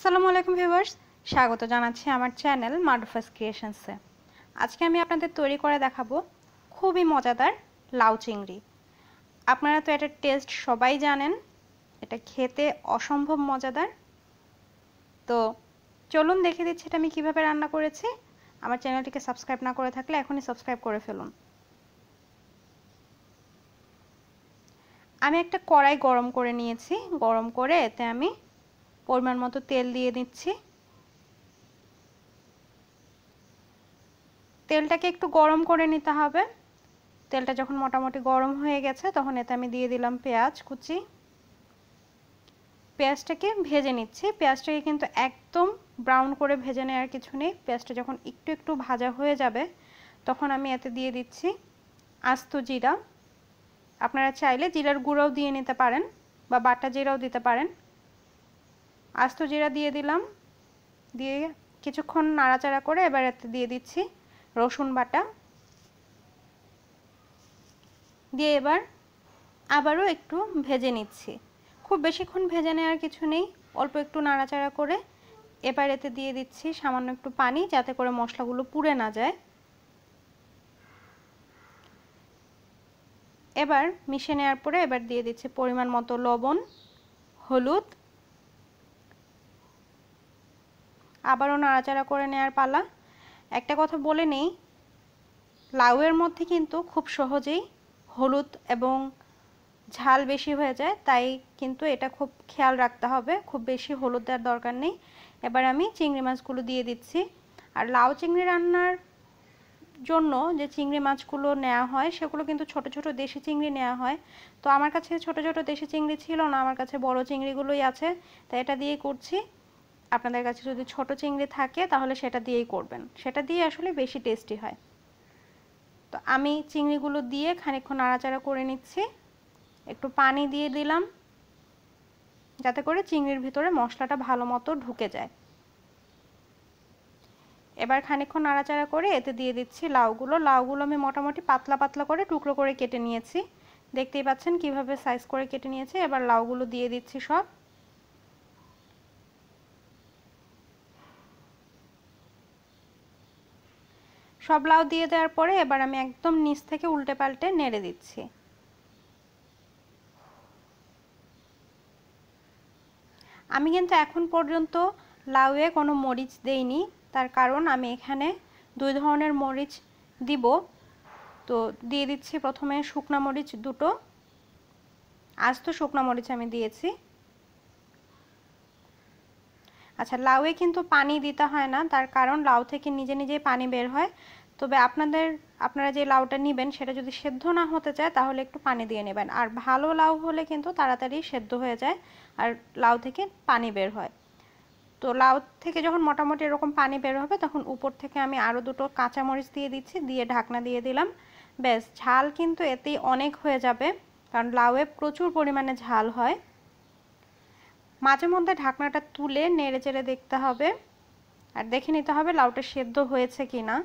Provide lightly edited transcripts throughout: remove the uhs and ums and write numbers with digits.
আসসালামু আলাইকুম ভিউয়ার্স, স্বাগত জানাচ্ছি আমার চ্যানেল মারুফাস ক্রিয়েশনসে। আজকে আমি আপনাদের তৈরি করে দেখাবো খুবই মজাদার লাউ চিংড়ি। আপনারা তো এটার টেস্ট সবাই জানেন, এটা খেতে অসম্ভব মজাদার। তো চলুন দেখে দিচ্ছি এটা আমি কিভাবে রান্না করেছি। আমার চ্যানেলটিকে সাবস্ক্রাইব না করে থাকলে এখনই সাবস্ক্রাইব করে ফেলুন। আমি একটা কড়াই গরম করে নিয়েছি, গরম করে এতে আমি পরিমাণ মতো তেল দিয়ে দিচ্ছি। তেলটাকে একটু গরম করে নিতে হবে। তেলটা যখন মোটামুটি গরম হয়ে গেছে তখন এতে আমি দিয়ে দিলাম পেঁয়াজ কুচি। পেঁয়াজটাকে ভেজে নিচ্ছি। পেঁয়াজটাকে কিন্তু একদম ব্রাউন করে ভেজে নেওয়ার কিছু নেই। পেঁয়াজটা যখন একটু একটু ভাজা হয়ে যাবে তখন আমি এতে দিয়ে দিচ্ছি আস্ত জিরা। আপনারা চাইলে জিরার গুঁড়োও দিয়ে নিতে পারেন বা বাটা জিরাও দিতে পারেন। আস্ত জিরা দিয়ে দিলাম, দিয়ে কিছুক্ষণ নাড়াচাড়া করে এবার এতে দিয়ে দিচ্ছি রসুন বাটা। দিয়ে এবার আবারও একটু ভেজে নিচ্ছি। খুব বেশিক্ষণ ভেজে নেওয়ার কিছু নেই, অল্প একটু নাড়াচাড়া করে এবার এতে দিয়ে দিচ্ছি সামান্য একটু পানি, যাতে করে মশলাগুলো পুড়ে না যায়। এবার মিশিয়ে নেওয়ার পরে এবার দিয়ে দিচ্ছি পরিমাণ মতো লবণ, হলুদ। আবারও নাড়াচাড়া করে নেওয়ার পালা। একটা কথা বলে নেই, লাউয়ের মধ্যে কিন্তু খুব সহজেই হলুদ এবং ঝাল বেশি হয়ে যায়, তাই কিন্তু এটা খুব খেয়াল রাখতে হবে, খুব বেশি হলুদ দেওয়ার দরকার নেই। এবার আমি চিংড়ি মাছগুলো দিয়ে দিচ্ছি। আর লাউ চিংড়ি রান্নার জন্য যে চিংড়ি মাছগুলো নেওয়া হয় সেগুলো কিন্তু ছোট ছোট দেশি চিংড়ি নেওয়া হয়। তো আমার কাছে ছোট ছোট দেশি চিংড়ি ছিল না, আমার কাছে বড় চিংড়িগুলোই আছে, তাই এটা দিয়েই করছি। আপনাদের কাছে যদি ছোট চিংড়ি থাকে তাহলে সেটা দিয়েই করবেন, সেটা দিয়ে আসলে বেশি টেস্টি হয়। তো আমি চিংড়িগুলো দিয়ে খানিকক্ষণ নাড়াচাড়া করে নিচ্ছি। একটু পানি দিয়ে দিলাম যাতে করে চিংড়ির ভিতরে মশলাটা ভালো মতো ঢুকে যায়। এবার খানিকক্ষণ নাড়াচাড়া করে এতে দিয়ে দিচ্ছি লাউগুলো। লাউগুলো আমি মোটামুটি পাতলা পাতলা করে টুকরো করে কেটে নিয়েছি, দেখতেই পাচ্ছেন কিভাবে সাইজ করে কেটে নিয়েছি। এবার লাউগুলো দিয়ে দিচ্ছি সব। সব লাউ দিয়ে দেওয়ার পরে এবার আমি একদম নিচ থেকে উল্টে পাল্টে নেড়ে দিচ্ছি। আমি কিন্তু এখন পর্যন্ত লাউয়ে কোনো মরিচ দেইনি, তার কারণ আমি এখানে দুই ধরনের মরিচ দিব। তো দিয়ে দিচ্ছি প্রথমে শুকনো মরিচ দুটো, আস্ত শুকনো মরিচ আমি দিয়েছি। আচ্ছা, লাউয়ে কিন্তু পানি দিতে হয় না, তার কারণ লাউ থেকে নিজে নিজেই পানি বের হয়। তবে আপনারা যে লাউটা নেবেন সেটা যদি সেদ্ধ না হতে চায় তাহলে একটু পানি দিয়ে নেবেন। আর ভালো লাউ হলে কিন্তু তাড়াতাড়ি সেদ্ধ হয়ে যায় আর লাউ থেকে পানি বের হয়। তো লাউ থেকে যখন মোটামুটি এরকম পানি বের হবে তখন উপর থেকে আমি আরও দুটো কাঁচামরিচ দিয়ে দিচ্ছি, দিয়ে ঢাকনা দিয়ে দিলাম। ব্যাস, ঝাল কিন্তু এতেই অনেক হয়ে যাবে, কারণ লাউয়ে প্রচুর পরিমাণে ঝাল হয়। মাঝে মধ্যে ঢাকনাটা তুলে নেড়ে চেড়ে দেখতে হবে আর দেখে নিতে হবে লাউটা সেদ্ধ হয়েছে কিনা।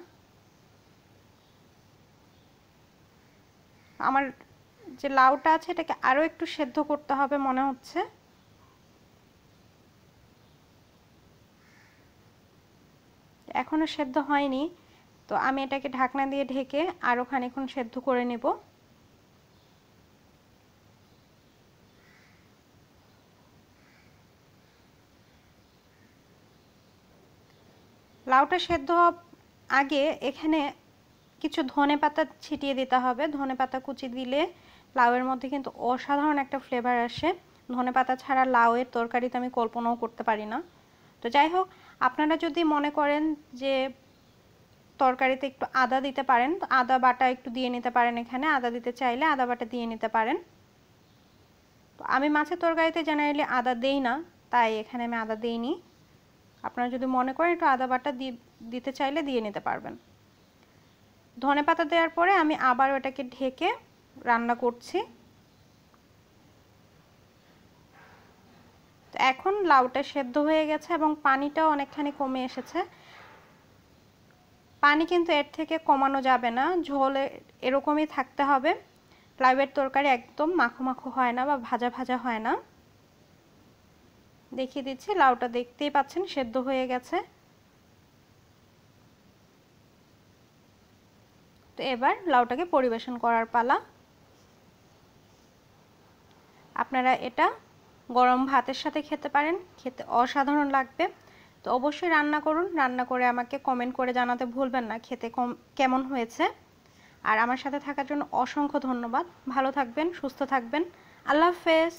আমার যে লাউটা আছে এটাকে আরও একটু সেদ্ধ করতে হবে মনে হচ্ছে। এখনো সেদ্ধ হয়নি, তো আমি এটাকে ঢাকনা দিয়ে ঢেকে আরও খানিকক্ষণ সেদ্ধ করে নেব। লাউটা সেদ্ধ হওয়ার আগে এখানে কিছু ধনেপাতা ছিটিয়ে দিতে হবে। ধনেপাতা কুচি দিলে লাউয়ের মধ্যে কিন্তু অসাধারণ একটা ফ্লেভার আসে। ধনেপাতা ছাড়া লাউয়ের তরকারি তো আমি কল্পনাও করতে পারি না। তো যাই হোক, আপনারা যদি মনে করেন যে তরকারিতে একটু আদা দিতে পারেন, তো আদা বাটা একটু দিয়ে নিতে পারেন। এখানে আদা দিতে চাইলে আদা বাটা দিয়ে নিতে পারেন। তো আমি মাছের তরকারিতে জেনারেলি আদা দেই না, তাই এখানে আমি আদা দিইনি। আপনারা যদি মনে করেন একটু আদা বাটা দিতে চাইলে দিয়ে নিতে পারবেন। ধনেপাতা দেওয়ার পরে আমি আবার ওটাকে ঢেকে রান্না করছি। তো এখন লাউটা সেদ্ধ হয়ে গেছে এবং পানিটাও অনেকখানি কমে এসেছে। পানি কিন্তু এর থেকে কমানো যাবে না, ঝোলে এরকমই থাকতে হবে। লাউয়ের তরকারি একদম মাখো মাখো হয় না বা ভাজা ভাজা হয় না। দেখিয়ে দিচ্ছি, লাউটা দেখতেই পাচ্ছেন সেদ্ধ হয়ে গেছে। তো এবার লাউটাকে পরিবেশন করার পালা। আপনারা এটা গরম ভাতের সাথে খেতে পারেন, খেতে অসাধারণ লাগবে। তো অবশ্যই রান্না করুন, রান্না করে আমাকে কমেন্ট করে জানাতে ভুলবেন না খেতে কেমন হয়েছে। আর আমার সাথে থাকার জন্য অসংখ্য ধন্যবাদ। ভালো থাকবেন, সুস্থ থাকবেন। আল্লাহ হাফেজ।